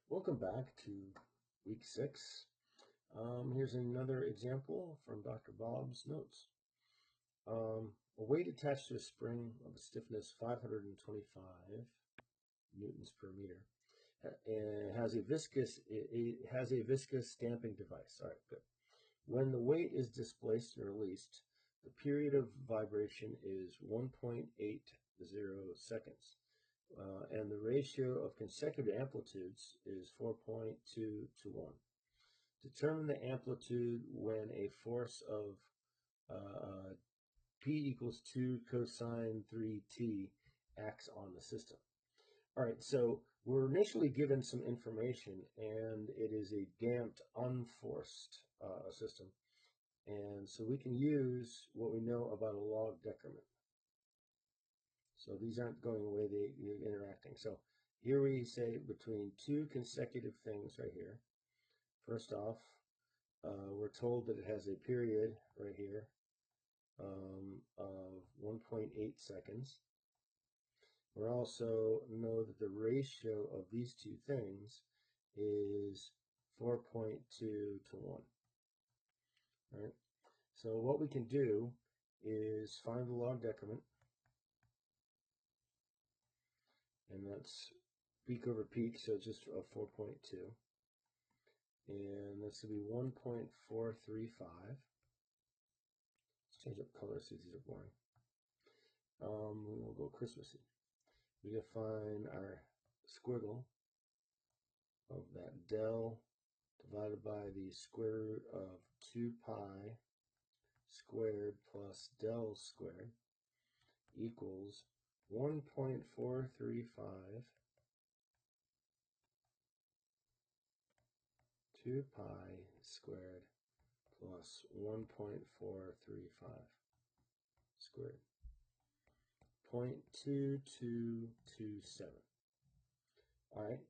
Welcome back to week 6. Here's another example from Dr. Bob's notes. A weight attached to a spring of a stiffness 525 newtons per meter and has a viscous stamping device. All right, good. When the weight is displaced and released, the period of vibration is 1.80 seconds. And the ratio of consecutive amplitudes is 4.2 to 1. Determine the amplitude when a force of P equals 2 cosine 3t acts on the system. All right, so we're initially given some information, and it is a damped, unforced system. And so we can use what we know about a log decrement. So these aren't going away, they're interacting. So here we say between two consecutive things right here. First off, we're told that it has a period right here of 1.8 seconds. We also know that the ratio of these two things is 4.2 to 1. All right. So what we can do is find the log decrement, and that's peak over peak, so just a 4.2. And this will be 1.435. Let's change up colors so these are boring. We'll go Christmassy. We can find our squiggle of that del divided by the square root of 2 pi squared plus del squared equals 1.435 2 pi squared plus 1.435 squared. 0.2227. All right.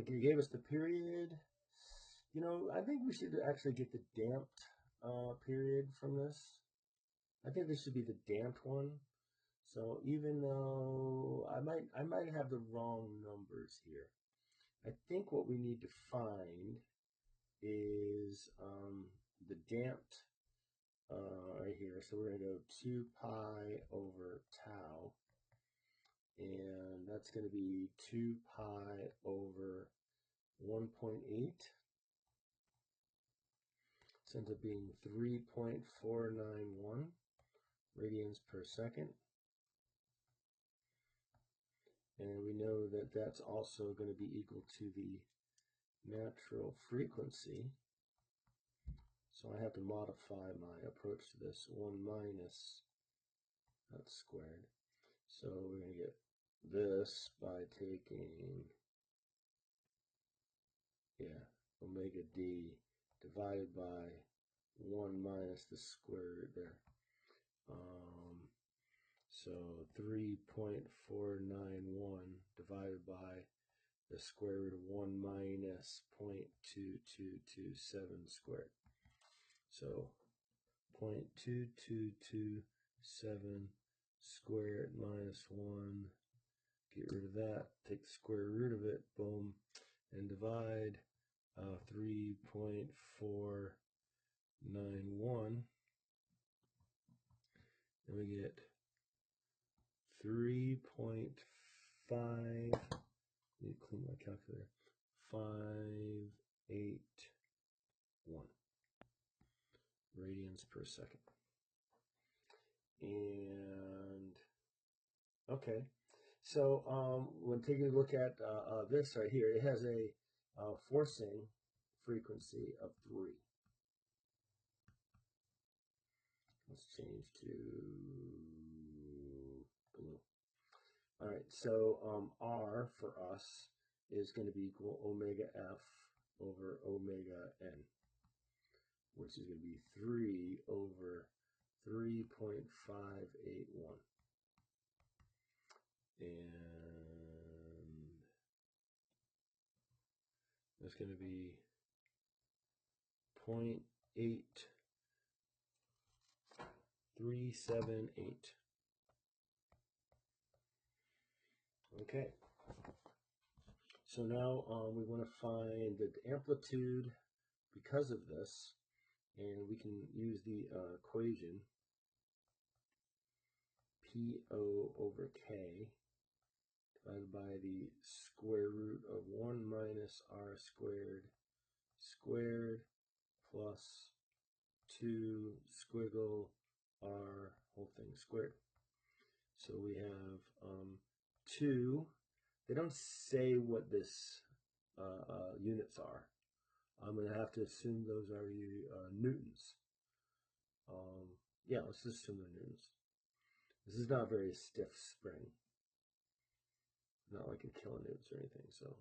It gave us the period. You know, I think we should actually get the damped period from this. I think this should be the damped one. So even though I might have the wrong numbers here, I think what we need to find is the damped right here. So we're going to go 2 pi over tau, and that's going to be 2 pi over 1.8. This ends up being 3.491 radians per second. And we know that that's also going to be equal to the natural frequency. So I have to modify my approach to this. 1 minus that squared. So we're going to get this by taking, omega d divided by 1 minus the square root there. So 3.491 divided by the square root of 1 minus 0.2227 squared. So 0.2227 squared minus 1. Get rid of that. Take the square root of it. Boom. And divide 3.491. And we get 3.5. Let me clean my calculator. 581 radians per second. And okay, so when taking a look at this right here, it has a forcing frequency of 3. Let's change to blue. All right, so R for us is going to be equal omega F over omega N, which is going to be 3 over 3.581. And that's going to be 0.8378. Okay. So now we want to find the amplitude because of this, and we can use the equation PO over K divided by the square root of 1 minus R squared plus 2 squiggle R whole thing squared. So we have 2. They don't say what this units are. I'm going to have to assume those are newtons. Yeah, let's just assume they're newtons. This is not a very stiff spring. Not like in kilonewtons or anything. So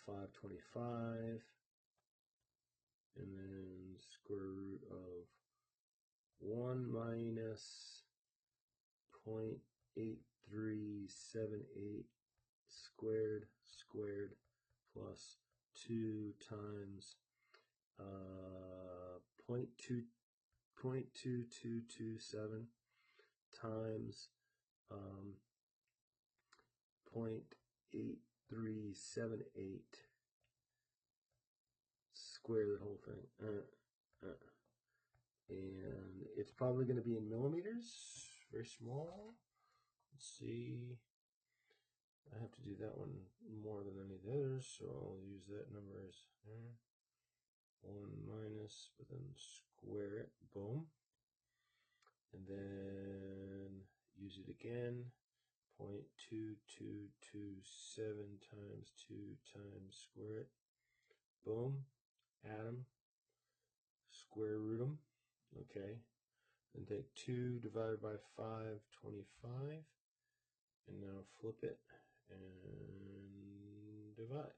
525, and then square root of 1 minus 0.8378 squared plus 2 times 0.2227 times 0.8378 square the whole thing. And it's probably going to be in millimeters, very small. Let's see. I have to do that one more than any of the others, so I'll use that number as 1 minus, but then square it, boom. And then use it again, 0.2227 times 2 times square it, boom, add them, square root them, okay. Then take 2 divided by 525, and now flip it and divide.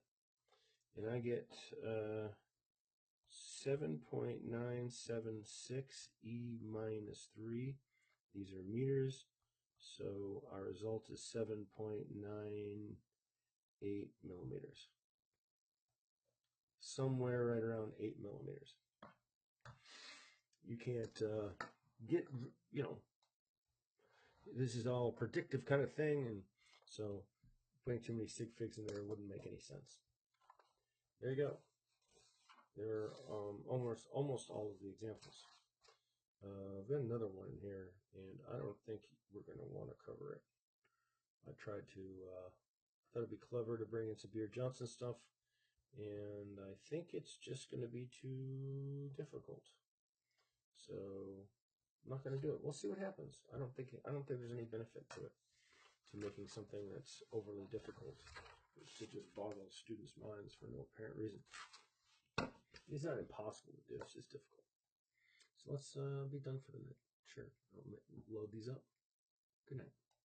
And I get 7.976 E minus 3. These are meters. So our result is 7.98 millimeters. Somewhere right around 8 millimeters. You can't get, this is all predictive kind of thing, and so putting too many sig figs in there wouldn't make any sense. There you go. There are almost all of the examples. I've got another one in here, and I don't think we're going to want to cover it. I tried to, thought it'd be clever to bring in some Beard Johnson stuff, and I think it's just going to be too difficult. So I'm not going to do it. We'll see what happens. I don't think there's any benefit to it, to making something that's overly difficult to just boggle students' minds for no apparent reason. It's not impossible to do, it's just difficult. So let's be done for the night. Sure, I'll load these up. Good night.